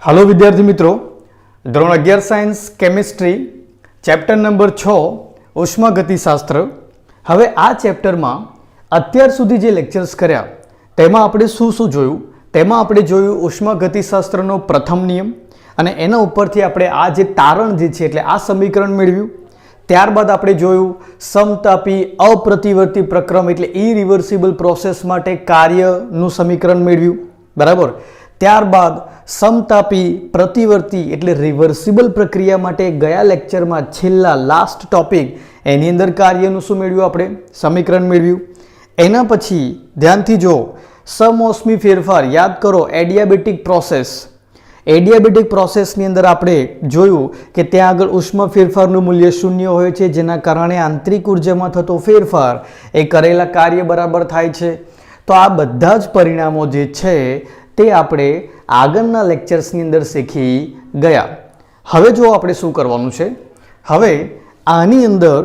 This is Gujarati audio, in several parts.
हेलो विद्यार्थी मित्रों, ધોરણ 11 સાયન્સ કેમિસ્ટ્રી ચેપ્ટર નંબર 6 ઉષ્માગતિશાસ્ત્ર। હવે આ ચેપ્ટરમાં અત્યાર સુધી જે લેક્ચર્સ કર્યા તેમાં આપણે શું જોયું? તેમાં આપણે જોયું ઉષ્માગતિશાસ્ત્રનો પ્રથમ નિયમ અને એના ઉપરથી આપણે આ જે તારણ જે છે એટલે આ સમીકરણ મેળવ્યું। ત્યારબાદ આપણે જોયું સમતાપી અપ્રતિવર્તી પ્રક્રમ એટલે ઇરિવર્સિબલ પ્રોસેસ માટે કાર્યનું સમીકરણ મેળવ્યું, બરાબર। ત્યારબાદ સમતાપી પ્રતિવર્તી એટલે રિવર્સિબલ પ્રક્રિયા માટે ગયા લેક્ચરમાં છેલ્લા લાસ્ટ ટોપિક એની અંદર કાર્યનું શું મેળવ્યું? આપણે સમીકરણ મેળવ્યું। એના પછી ધ્યાનથી જો સમોષ્મી ફેરફાર યાદ કરો, એડિયાબેટિક પ્રોસેસ। એડિયાબેટિક પ્રોસેસની અંદર આપણે જોયું કે ત્યાં આગળ ઉષ્મા ફેરફારનું મૂલ્ય શૂન્ય હોય છે, જેના કારણે આંતરિક ઉર્જામાં થતો ફેરફાર એ કરેલા કાર્ય બરાબર થાય છે। તો આ બધા જ પરિણામો જે છે તે આપણે આગળના લેક્ચર્સની અંદર શીખી ગયા। હવે જો આપણે શું કરવાનું છે, હવે આની અંદર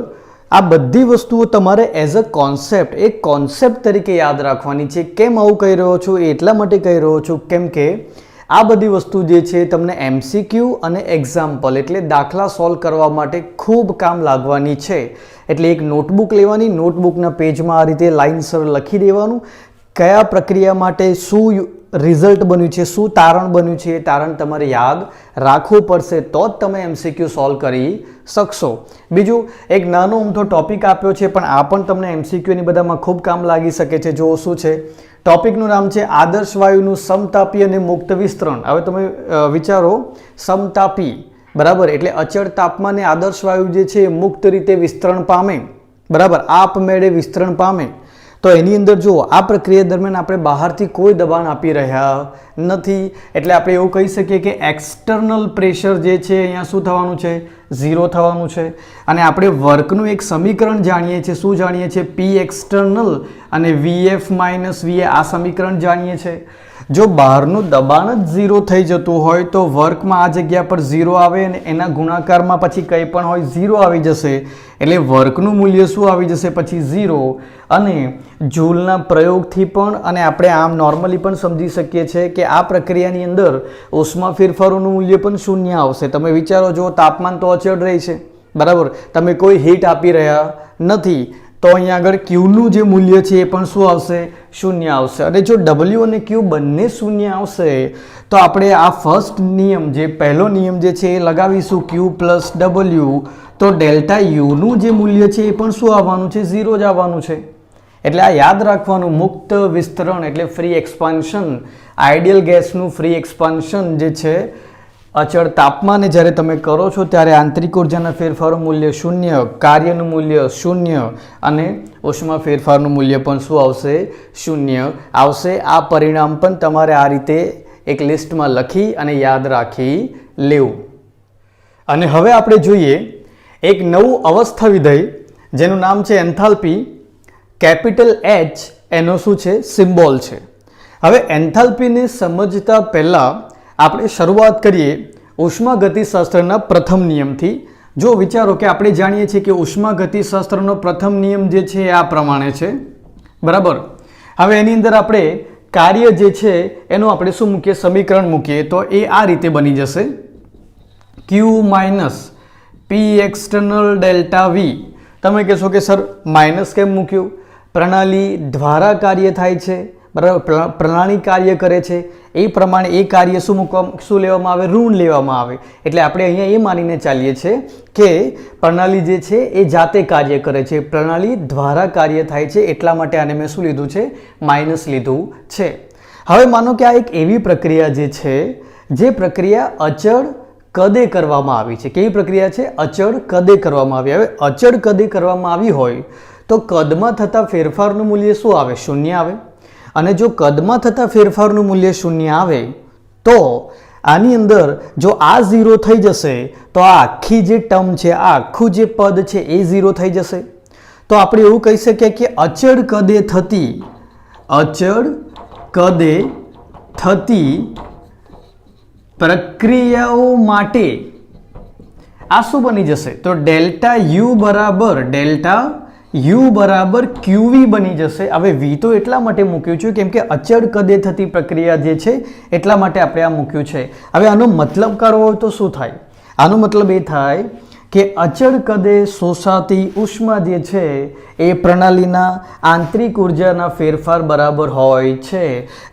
આ બધી વસ્તુઓ તમારે એઝ અ કોન્સેપ્ટ એક કોન્સેપ્ટ તરીકે યાદ રાખવાની છે। કેમ આવું કહી રહ્યો છું? એટલા માટે કહી રહ્યો છું કેમ કે આ બધી વસ્તુ જે છે તમને એમસીક્યુ અને એક્ઝામ્પલ એટલે દાખલા સોલ્વ કરવા માટે ખૂબ કામ લાગવાની છે। એટલે એક નોટબુક લેવાની, નોટબુકના પેજમાં આ રીતે લાઇનસર લખી દેવાનું કયા પ્રક્રિયા માટે શું રિઝલ્ટ બન્યું છે, શું તારણ બન્યું છે, એ તારણ તમારે યાદ રાખવું પડશે, તો જ તમે એમસીક્યુ સોલ્વ કરી શકશો। બીજું એક નાનો અમથો ટોપિક આપ્યો છે, પણ આ પણ તમને એમસીક્યુની બધામાં ખૂબ કામ લાગી શકે છે। જો શું છે ટોપિકનું નામ છે આદર્શ વાયુનું સમતાપી અને મુક્ત વિસ્તરણ। હવે તમે વિચારો સમતાપી, બરાબર, એટલે અચળ તાપમાને આદર્શ વાયુ જે છે એ મુક્ત રીતે વિસ્તરણ પામે, બરાબર, આપમેળે વિસ્તરણ પામે। તો એની અંદર જો આ પ્રક્રિયા દરમિયાન આપણે બહારથી કોઈ દબાણ આપી રહ્યા નથી, એટલે આપણે એવું કહી શકીએ કે એક્સટર્નલ પ્રેશર જે છે અહીંયા શું થવાનું છે? 0 થવાનું છે। અને આપણે વર્કનું એક સમીકરણ જાણીએ છીએ, શું જાણીએ છીએ? પી એક્સટર્નલ અને વીએફ માઇનસ વીએ, આ સમીકરણ જાણીએ છીએ। જો બહારનું દબાણ જ 0 થઈ જતું હોય તો વર્કમાં આ જગ્યા પર 0 આવે અને એના ગુણાકારમાં પછી કંઈ પણ હોય 0 આવી જશે, એટલે વર્કનું મૂલ્ય શું આવી જશે? પછી 0। અને જૂલના પ્રયોગથી પણ અને આપણે આમ નોર્મલી પણ સમજી શકીએ છીએ કે આ પ્રક્રિયાની અંદર ઉષ્મા ફેરફારોનું મૂલ્ય પણ શૂન્ય આવશે। તમે વિચારો, જો તાપમાન તો અચળ રહે છે, બરાબર, તમે કોઈ હીટ આપી રહ્યા નથી, તો અહીંયા આગળ ક્યુનું જે મૂલ્ય છે એ પણ શું આવશે? શૂન્ય આવશે। અને જો ડબલ્યુ અને ક્યુ બંને શૂન્ય આવશે તો આપણે આ ફર્સ્ટ નિયમ જે પહેલો નિયમ જે છે એ લગાવીશું, ક્યુ પ્લસ ડબલ્યુ, તો ડેલ્ટા યુનું જે મૂલ્ય છે એ પણ શું આવવાનું છે? 0 જ આવવાનું છે। એટલે આ યાદ રાખવાનું, મુક્ત વિસ્તરણ એટલે ફ્રી એક્સપાન્શન, આઈડિયલ ગેસનું ફ્રી એક્સપાન્શન જે છે અચળ તાપમાને જ્યારે તમે કરો છો ત્યારે આંતરિક ઉર્જાના ફેરફારો મૂલ્ય શૂન્ય, કાર્યનું મૂલ્ય શૂન્ય અને ઉષ્મા ફેરફારનું મૂલ્ય પણ શું આવશે? શૂન્ય આવશે। આ પરિણામ પણ તમારે આ રીતે એક લિસ્ટમાં લખી અને યાદ રાખી લેવું। અને હવે આપણે જોઈએ એક નવું અવસ્થા વિધેય જેનું નામ છે એન્થાલ્પી। કેપિટલ એચ એનો શું છે? સિમ્બોલ છે। હવે એન્થાલ્પીને સમજતા પહેલાં આપણે શરૂઆત કરીએ ઉષ્માગતિશાસ્ત્રના પ્રથમ નિયમથી। જો વિચારો કે આપણે જાણીએ છીએ કે ઉષ્માગતિશાસ્ત્રનો પ્રથમ નિયમ જે છે આ પ્રમાણે છે, બરાબર। હવે એની અંદર આપણે કાર્ય જે છે એનું આપણે શું મૂકીએ? સમીકરણ મૂકીએ તો એ આ રીતે બની જશે, Q minus P external delta V. તમે કહેશો કે સર માઇનસ કેમ મૂક્યું? પ્રણાલી દ્વારા કાર્ય થાય છે, બરાબર, પ્રણાલી કાર્ય કરે છે, એ પ્રમાણે એ કાર્ય શું લેવામાં આવે? ઋણ લેવામાં આવે। એટલે આપણે અહીંયા એ માનીને ચાલીએ છીએ કે પ્રણાલી જે છે એ જાતે કાર્ય કરે છે, પ્રણાલી દ્વારા કાર્ય થાય છે, એટલા માટે આને મેં શું લીધું છે? માઇનસ લીધું છે। હવે માનો કે આ એક એવી પ્રક્રિયા જે છે જે પ્રક્રિયા અચળ કદે કરવામાં આવી છે। કેવી પ્રક્રિયા છે? અચળ કદે કરવામાં આવી। હવે અચળ કદે કરવામાં આવી હોય તો કદમાં થતા ફેરફારનું મૂલ્ય શું આવે? શૂન્ય આવે। અને જો કદમાં થતા ફેરફારનું મૂલ્ય શૂન્ય આવે તો આની અંદર જો આ 0 થઈ જશે તો આ આખી જે ટર્મ છે, આ આખું જે પદ છે એ 0 થઈ જશે। તો આપણે એવું કહી શકીએ કે અચળ કદે થતી પ્રક્રિયાઓ માટે આ શું બની જશે? તો ડેલ્ટા યુ બરાબર ડેલ્ટા યુ બરાબર ક્યુવી બની જશે. હવે વી તો એટલા માટે મૂક્યું છે કેમ કે અચળ કદે થતી પ્રક્રિયા જે છે એટલા માટે આપણે આ મૂક્યું છે. હવે આનો મતલબ કાઢવો હોય તો શું થાય? આનો મતલબ એ થાય કે અચળ કદે શોષાતી ઉષ્મા જે છે એ પ્રણાલીના આંતરિક ઉર્જાના ફેરફાર બરાબર હોય છે.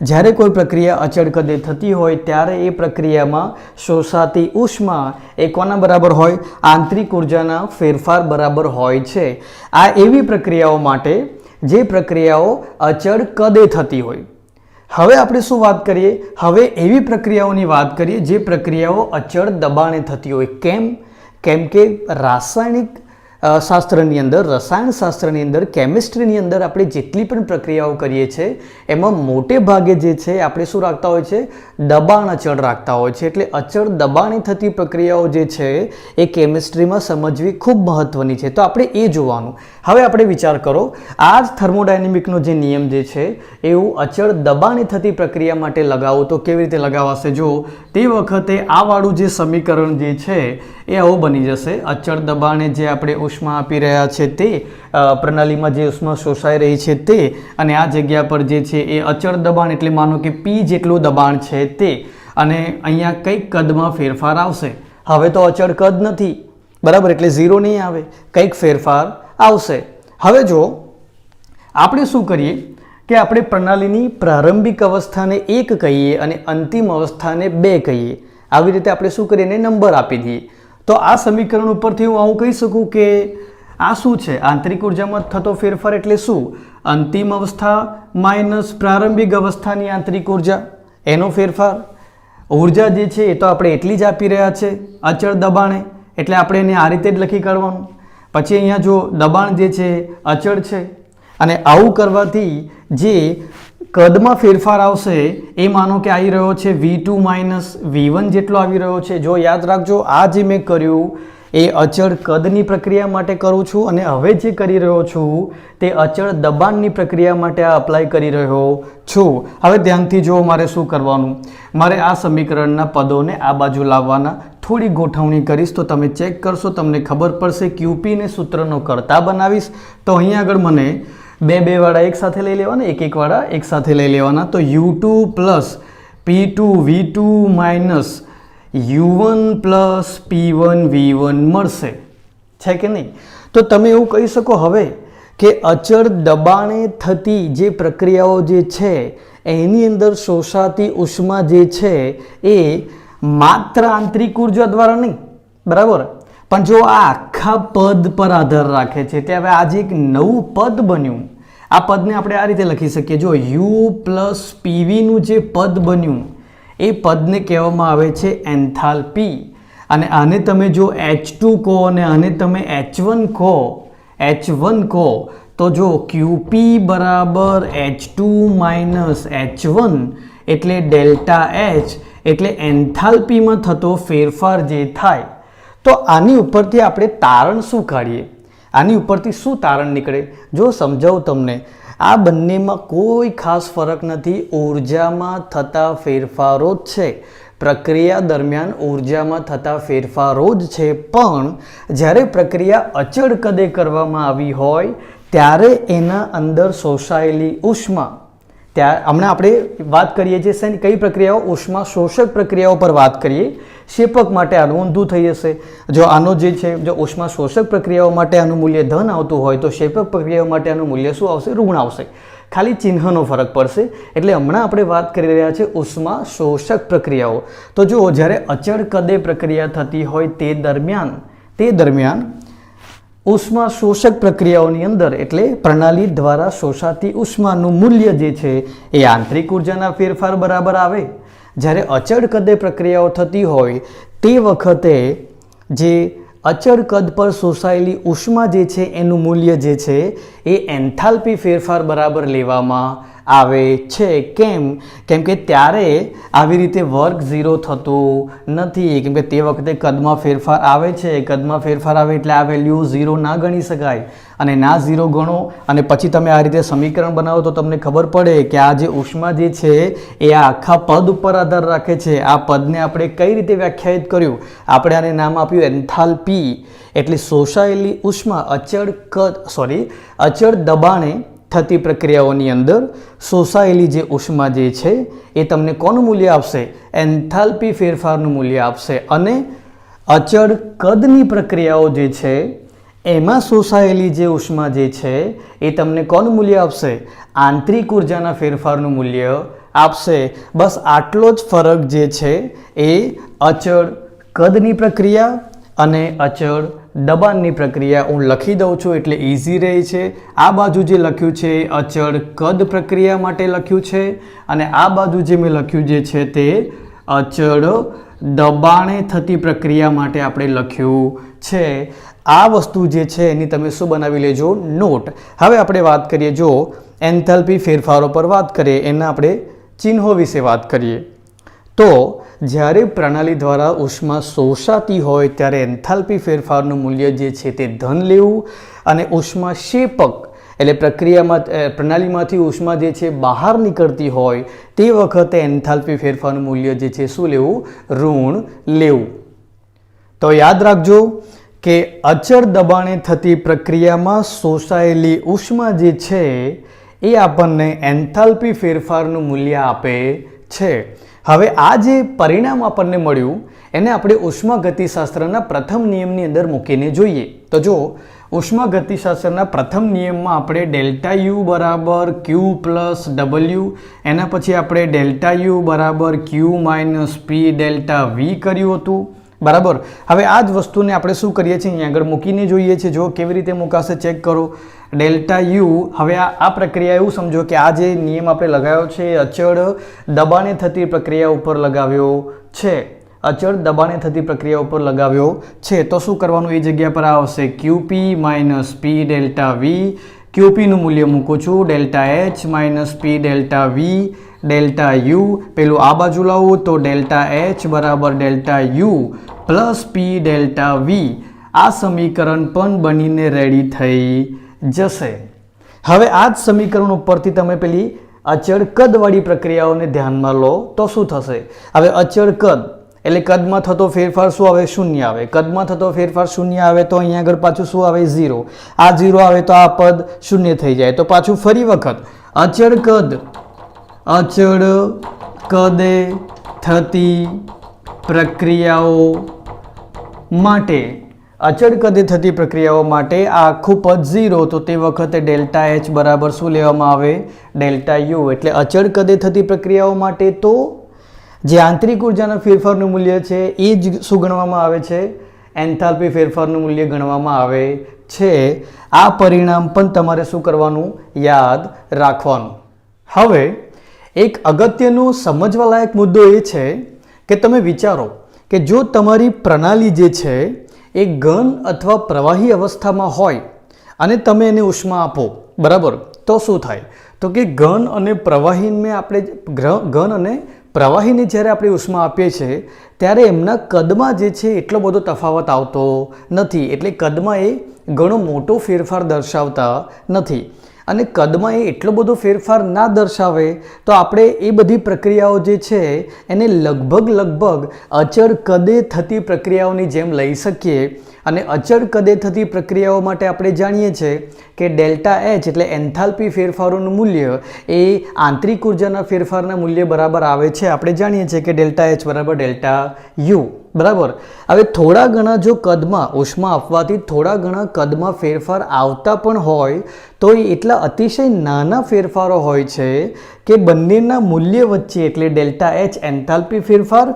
જ્યારે કોઈ પ્રક્રિયા અચળ કદે થતી હોય ત્યારે એ પ્રક્રિયામાં શોષાતી ઉષ્મા એ કોના બરાબર હોય? આંતરિક ઉર્જાના ફેરફાર બરાબર હોય છે. આ એવી પ્રક્રિયાઓ માટે જે પ્રક્રિયાઓ અચળ કદે થતી હોય. હવે આપણે શું વાત કરીએ? હવે એવી પ્રક્રિયાઓની વાત કરીએ જે પ્રક્રિયાઓ અચળ દબાણે થતી હોય. કેમ કે રાસાયણિક શાસ્ત્રની અંદર, રસાયણશાસ્ત્રની અંદર, કેમિસ્ટ્રીની અંદર આપણે જેટલી પણ પ્રક્રિયાઓ કરીએ છીએ એમાં મોટે ભાગે જે છે આપણે શું રાખતા હોય છે? દબાણ અચળ રાખતા હોય છે. એટલે અચળ દબાણે થતી પ્રક્રિયાઓ જે છે એ કેમિસ્ટ્રીમાં સમજવી ખૂબ મહત્વની છે. તો આપણે એ જોવાનું. હવે આપણે વિચાર કરો, આ જ થર્મોડાયનેમિકનો જે નિયમ જે છે એવું અચળ દબાણે થતી પ્રક્રિયા માટે લગાવો તો કેવી રીતે લગાવાશે? જો તે વખતે આ વાળું જે સમીકરણ જે છે એ આવું બની જશે. અચળ દબાણે જે આપણે ઉષ્મા આપી રહ્યા છે તે, પ્રણાલીમાં જે ઉષ્મા શોષાઈ રહી છે તે, અને આ જગ્યા પર જે છે એ અચળ દબાણ એટલે માનો કે પી જેટલું દબાણ છે તે, અને અહીંયા કંઈક કદમાં ફેરફાર આવશે. હવે તો અચળ કદ નથી, બરાબર, એટલે 0 નહીં આવે, કંઈક ફેરફાર આવશે. હવે જો આપણે શું કરીએ કે આપણે પ્રણાલીની પ્રારંભિક અવસ્થાને 1 કહીએ અને અંતિમ અવસ્થાને 2 કહીએ. આવી રીતે આપણે શું કરીએ? એને નંબર આપી દઈએ. તો આ સમીકરણ ઉપરથી હું આવું કહી શકું કે આ શું છે? આંતરિક ઉર્જામાં થતો ફેરફાર એટલે શું? અંતિમ અવસ્થા માઇનસ પ્રારંભિક અવસ્થાની આંતરિક ઉર્જા, એનો ફેરફાર. ઉર્જા જે છે એ તો આપણે એટલી જ આપી રહ્યા છે અચળ દબાણે, એટલે આપણે એને આ રીતે જ લખી કાઢવાનું. પછી અહીંયા જો દબાણ જે છે અચળ છે, અને આવું કરવાથી જે કદમાં ફેરફાર આવશે એ માનો કે આવી રહ્યો છે V2 માઇનસ V1 જેટલો આવી રહ્યો છે. જો યાદ રાખજો, આ જે મેં કર્યું એ અચળ કદની પ્રક્રિયા માટે કરું છું, અને હવે જે કરી રહ્યો છું તે અચળ દબાણની પ્રક્રિયા માટે આ અપ્લાય કરી રહ્યો છું. હવે ધ્યાનથી જો મારે શું કરવાનું? મારે આ સમીકરણના પદોને આ બાજુ લાવવાના. થોડી ગોઠવણી કરીશ તો તમે ચેક કરશો, તમને ખબર પડશે. QP ને સૂત્રનો કરતા બનાવીશ તો અહીંયા આગળ મને 2 વાળા એક સાથે લઈ લેવાના, 1 વાળા એક સાથે લઈ લેવાના. તો U2 plus P2 V2 minus U1 plus P1 V1 મળશે, છે કે નહીં? તો તમે એવું કહી શકો હવે કે અચળ દબાણે થતી જે પ્રક્રિયાઓ જે છે એની અંદર શોષાતી ઉષ્મા જે છે એ માત્ર આંતરિક ઉર્જા દ્વારા નહીં, બરાબર, પણ જો આ આખા પદ પર આધાર રાખે છે. એટલે હવે આજે એક નવું પદ બન્યું. આ પદને આપણે આ રીતે લખી શકીએ. જો U પ્લસ PVનું જે પદ બન્યું એ પદને કહેવામાં આવે છે એન્થાલ્પી. અને આને તમે જો H2 કહો અને આને તમે H1 કહો તો જો QP બરાબર H2 માઇનસ H1 એટલે ડેલ્ટા H, એટલે એન્થાલ્પીમાં થતો ફેરફાર જે થાય. તો આની ઉપરથી આપણે તારણ શું કાઢીએ? આની ઉપરથી શું તારણ નીકળે? જો સમજાવું તમને. આ બંનેમાં કોઈ ખાસ ફરક નથી, ઉર્જામાં થતા ફેરફારો જ છે. પ્રક્રિયા દરમિયાન ઉર્જામાં થતા ફેરફારો જ છે, પણ જ્યારે પ્રક્રિયા અચળ કદે કરવામાં આવી હોય ત્યારે એના અંદર શોષાયેલી ઉષ્મા, હમણાં આપણે વાત કરીએ છીએ કઈ પ્રક્રિયાઓ? ઉષ્મા શોષક પ્રક્રિયાઓ પર વાત કરીએ. શેપક માટે આનું ઊંધું થઈ જશે. જો આનો જે છે, જો ઉષ્મા શોષક પ્રક્રિયાઓ માટે આનું મૂલ્ય ધન આવતું હોય તો શેપક પ્રક્રિયાઓ માટે આનું મૂલ્ય શું આવશે? ઋણ આવશે. ખાલી ચિહ્નનો ફરક પડશે. એટલે હમણાં આપણે વાત કરી રહ્યા છીએ ઉષ્મા શોષક પ્રક્રિયાઓ. તો જો જ્યારે અચળ કદે પ્રક્રિયા થતી હોય તે દરમિયાન ઉષ્મા શોષક પ્રક્રિયાઓની અંદર, એટલે પ્રણાલી દ્વારા શોષાતી ઉષ્માનું મૂલ્ય જે છે એ આંતરિક ઉર્જાના ફેરફાર બરાબર આવે. જ્યારે અચળ કદે પ્રક્રિયાઓ થતી હોય તે વખતે જે અચળ કદ પર શોષાયેલી ઉષ્મા જે છે એનું મૂલ્ય જે છે એ એન્થાલ્પી ફેરફાર બરાબર લેવામાં આવે છે. કેમ કે ત્યારે આવી રીતે વર્ગ 0 થતું નથી, કેમ કે તે વખતે કદમાં ફેરફાર આવે છે. કદમાં ફેરફાર આવે એટલે આ વેલ્યુ 0 ના ગણી શકાય, અને ના 0 ગણો અને પછી તમે આ રીતે સમીકરણ બનાવો તો તમને ખબર પડે કે આ જે ઉષ્મા જે છે એ આ આખા પદ ઉપર આધાર રાખે છે. આ પદને આપણે કઈ રીતે વ્યાખ્યાયિત કર્યું? આપણે આને નામ આપ્યું એન્થાલ્પી, એટલે શોષાયેલી ઉષ્મા અચળ દબાણે થતી પ્રક્રિયાઓની અંદર શોષાયેલી જે ઉષ્મા જે છે એ તમને કોનું મૂલ્ય આપશે? એન્થાલ્પી ફેરફારનું મૂલ્ય આપશે. અને અચળ કદની પ્રક્રિયાઓ જે છે એમાં શોષાયેલી જે ઉષ્મા જે છે એ તમને કોનું મૂલ્ય આપશે? આંતરિક ઉર્જાના ફેરફારનું મૂલ્ય આપશે. બસ આટલો જ ફરક જે છે એ અચળ કદની પ્રક્રિયા અને અચળ દબાણની પ્રક્રિયા હું લખી દઉં છું એટલે ઇઝી રહે છે. આ બાજુ જે લખ્યું છે એ અચળ કદ પ્રક્રિયા માટે લખ્યું છે, અને આ બાજુ જે મેં લખ્યું જે છે તે અચળ દબાણે થતી પ્રક્રિયા માટે આપણે લખ્યું છે. આ વસ્તુ જે છે એની તમે શું બનાવી લેજો? નોટ. હવે આપણે વાત કરીએ, જો એન્થાલ્પી ફેરફારો પર વાત કરીએ, એના આપણે ચિહ્નો વિશે વાત કરીએ. તો જ્યારે પ્રણાલી દ્વારા ઉષ્મા શોષાતી હોય ત્યારે એન્થાલ્પી ફેરફારનું મૂલ્ય જે છે તે ધન લેવું, અને ઉષ્મા ક્ષેપક એટલે પ્રણાલીમાંથી ઉષ્મા જે છે બહાર નીકળતી હોય તે વખતે એન્થાલ્પી ફેરફારનું મૂલ્ય જે છે શું લેવું? ઋણ લેવું. તો યાદ રાખજો કે અચળ દબાણે થતી પ્રક્રિયામાં શોષાયેલી ઉષ્મા જે છે એ આપણને એન્થાલ્પી ફેરફારનું મૂલ્ય આપે છે. હવે આ જે પરિણામ આપણને મળ્યું એને આપણે ઉષ્માગતિશાસ્ત્રના પ્રથમ નિયમની અંદર મૂકીને જોઈએ. તો જો ઉષ્માગતિશાસ્ત્રના પ્રથમ નિયમમાં આપણે ડેલ્ટા યુ બરાબર ક્યુ પ્લસ ડબલ્યુ, એના પછી આપણે ડેલ્ટા યુ બરાબર ક્યુ માઇનસ પી ડેલ્ટા વી કર્યું હતું, બરાબર. હવે આ જ વસ્તુને આપણે શું કરીએ છીએ? અહીંયા આગળ મૂકીને જોઈએ છીએ. જો કેવી રીતે મૂકાશે ચેક કરો. ડેલ્ટા યુ, હવે આ પ્રક્રિયા એવું સમજો કે આ જે નિયમ આપણે લગાવ્યો છે એ અચળ દબાણે થતી પ્રક્રિયા ઉપર લગાવ્યો છે. અચળ દબાણે થતી પ્રક્રિયા ઉપર લગાવ્યો છે. તો શું કરવાનું? એ જગ્યા પર આવશે ક્યુપી માઇનસ પી ડેલ્ટા વી. ક્યુપીનું મૂલ્ય મૂકું છું delta H minus P delta V delta U. પેલું આ બાજુ લાવું તો ડેલ્ટા એચ બરાબર delta U plus P delta V. આ સમીકરણ પણ બનીને રેડી થઈ જશે. હવે આ જ સમીકરણ ઉપરથી તમે પેલી અચળ કદવાળી પ્રક્રિયાઓને ધ્યાનમાં લો તો શું થશે? હવે અચળ કદ એટલે કદમાં થતો ફેરફાર શું આવે? શૂન્ય આવે. કદમાં થતો ફેરફાર શૂન્ય આવે તો અહીંયા આગળ પાછું શું આવે? 0. આ 0 આવે તો આ પદ શૂન્ય થઈ જાય. તો પાછું ફરી વખત અચળ કદે થતી પ્રક્રિયાઓ માટે આ આખું પદ 0, તો તે વખતે ડેલ્ટા એચ બરાબર શું લેવામાં આવે? Delta you. એટલે અચળ કદે થતી પ્રક્રિયાઓ માટે તો જે આંતરિક ઉર્જાના ફેરફારનું મૂલ્ય છે એ જ શું ગણવામાં આવે છે? એન્થાલ્પી ફેરફારનું મૂલ્ય ગણવામાં આવે છે. આ પરિણામ પણ તમારે શું કરવાનું? યાદ રાખવાનું. હવે એક અગત્યનો સમજવાલાયક મુદ્દો એ છે કે તમે વિચારો કે જો તમારી પ્રણાલી જે છે એ ઘન અથવા પ્રવાહી અવસ્થામાં હોય અને તમે એને ઉષ્મા આપો, બરાબર, તો શું થાય? તો કે ઘન અને પ્રવાહીને જ્યારે આપણે ઉષ્મા આપીએ છીએ ત્યારે એમના કદમાં જે છે એટલો બધો તફાવત આવતો નથી. એટલે કદમાં એ ઘણો મોટો ફેરફાર દર્શાવતા નથી. અને કદમાં એ એટલો બધો ફેરફાર ના દર્શાવે તો આપણે એ બધી પ્રક્રિયાઓ જે છે એને લગભગ અચળ કદે થતી પ્રક્રિયાઓની જેમ લઈ શકીએ. અને અચળ કદે થતી પ્રક્રિયાઓ માટે આપણે જાણીએ છીએ કે ડેલ્ટા એચ એટલે એન્થાલ્પી ફેરફારોનું મૂલ્ય એ આંતરિક ઉર્જાના ફેરફારના મૂલ્ય બરાબર આવે છે. આપણે જાણીએ છીએ કે ડેલ્ટા એચ બરાબર ડેલ્ટા યુ, બરાબર. હવે થોડા ઘણા જો કદમાં ઉષ્મા આપવાથી થોડા ઘણા કદમાં ફેરફાર આવતા પણ હોય તો એ એટલા અતિશય નાના ફેરફારો હોય છે કે બંનેના મૂલ્ય વચ્ચે એટલે ડેલ્ટા એચ એન્થાલ્પી ફેરફાર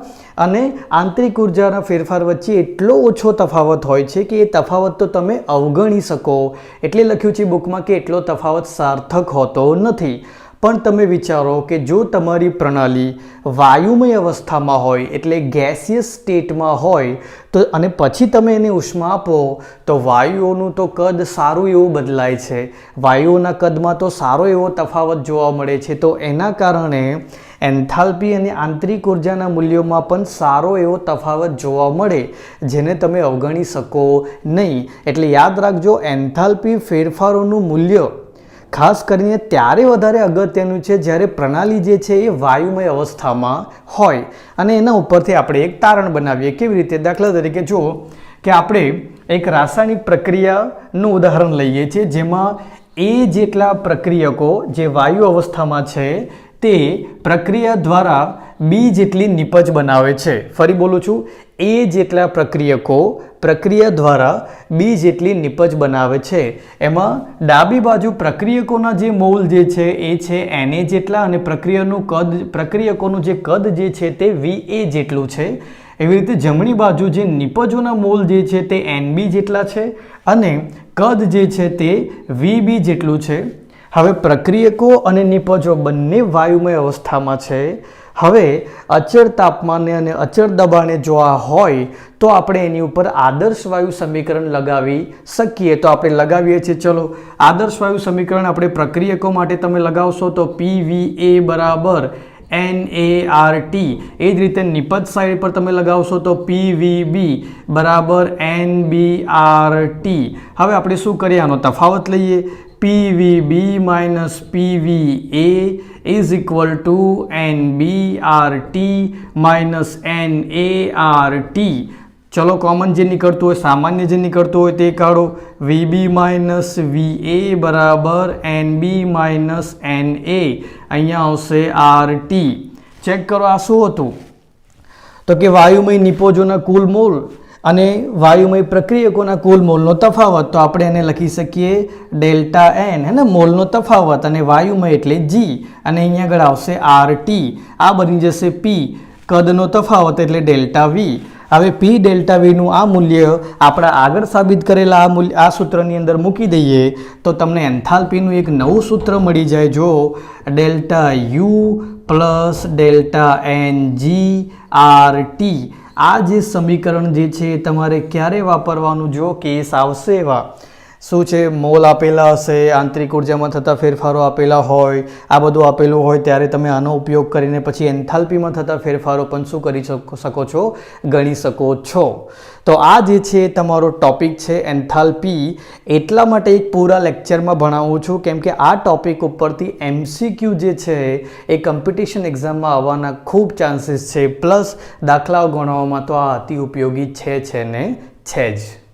અને આંતરિક ઉર્જાના ફેરફાર વચ્ચે એટલો ઓછો તફાવત હોય છે કે એ તફાવત તો તમે અવગણી શકો. એટલે લખ્યું છે બુકમાં કે એટલો તફાવત સાર્થક હોતો નથી. પણ તમે વિચારો કે જો તમારી પ્રણાલી વાયુમય અવસ્થામાં હોય એટલે ગેસિયસ સ્ટેટમાં હોય તો અને પછી તમે એને ઉષ્મા આપો તો વાયુઓનું તો કદ સારું એવું બદલાય છે, વાયુઓના કદમાં તો સારો એવો તફાવત જોવા મળે છે. તો એના કારણે એન્થાલ્પી અને આંતરિક ઉર્જાના મૂલ્યોમાં પણ સારો એવો તફાવત જોવા મળે, જેને તમે અવગણી શકો નહીં. એટલે યાદ રાખજો, એન્થાલ્પી ફેરફારોનું મૂલ્ય ખાસ કરીને ત્યારે વધારે અગત્યનું છે જ્યારે પ્રણાલી જે છે એ વાયુમય અવસ્થામાં હોય. અને એના ઉપરથી આપણે એક તારણ બનાવીએ. કેવી રીતે? દાખલા તરીકે જુઓ કે આપણે એક રાસાયણિક પ્રક્રિયાનું ઉદાહરણ લઈએ છીએ જેમાં એ જેટલા પ્રક્રિયકો જે વાયુ અવસ્થામાં છે તે પ્રક્રિયા દ્વારા બી જેટલી નિપજ બનાવે છે. ફરી બોલું છું, એ જેટલા પ્રક્રિયકો પ્રક્રિયા દ્વારા બી જેટલી નિપજ બનાવે છે. એમાં ડાબી બાજુ પ્રક્રિયકોના જે મોલ જે છે એ છે Na જેટલા અને પ્રક્રિયકોનું જે કદ જે છે તે Va જેટલું છે. એવી રીતે જમણી બાજુ જે નિપજોના મોલ જે છે તે Nb જેટલા છે અને કદ જે છે તે Vb જેટલું છે. હવે પ્રક્રિયકો અને નિપજો બંને વાયુમય અવસ્થામાં છે. હવે અચળ તાપમાને અને અચળ દબાણે જો આ હોય તો આપણે એની ઉપર આદર્શ વાયુ સમીકરણ લગાવી શકીએ. તો આપણે લગાવીએ છીએ. ચલો, આદર્શ વાયુ સમીકરણ આપણે પ્રક્રિયકો માટે તમે લગાવશો તો PVA બરાબર NaRT. એ જ રીતે નિપજ સાઈડ પર તમે લગાવશો તો PVB બરાબર NbRT. હવે આપણે શું કરીએ? આનો તફાવત લઈએ. PVB minus PVA is equal to NbRT minus NaRT. ચલો, કોમન જે નીકળતું હોય, સામાન્ય જે નીકળતું હોય તે કાઢો. VB minus VA બરાબર NB minus NA. અહીંયા આવશે RT. ચેક કરો આ શું હતું? તો કે વાયુમય નિપજોના કુલ મોલ અને વાયુમય પ્રક્રિયકોના કુલ મોલનો તફાવત. તો આપણે એને લખી શકીએ ડેલ્ટા એન, હે ને, મોલનો તફાવત, અને વાયુમય એટલે G, અને અહીંયા આગળ આવશે RT. આ બની જશે P, કદનો તફાવત એટલે ડેલ્ટા V. હવે P ડેલ્ટા Vનું આ મૂલ્ય આપણા આગળ સાબિત કરેલા આ સૂત્રની અંદર મૂકી દઈએ તો તમને એન્થાલ્પીનું એક નવું સૂત્ર મળી જાય. જો delta U plus delta NG RT. આ જે સમીકરણ જે છે તમારે ક્યારે વાપરવાનું? જો કેસ આવશે એવા. શું છે? મોલ આપેલા હશે, આંતરિક ઉર્જામાં થતા ફેરફારો આપેલા હોય, આ બધું આપેલું હોય ત્યારે તમે આનો ઉપયોગ કરીને પછી એન્થાલ્પીમાં થતા ફેરફારો પણ શું કરી શકો છો? ગણી શકો છો. તો આ જે છે તમારો ટોપિક છે એન્થાલ્પી. એટલા માટે એક પૂરા લેક્ચરમાં ભણાવું છું કેમ કે આ ટોપિક ઉપરથી MCQ જે છે એ કોમ્પિટિશન એક્ઝામમાં આવવાના ખૂબ ચાન્સીસ છે. પ્લસ દાખલાઓ ગણવામાં તો આ અતિ ઉપયોગી છે ને છે જ.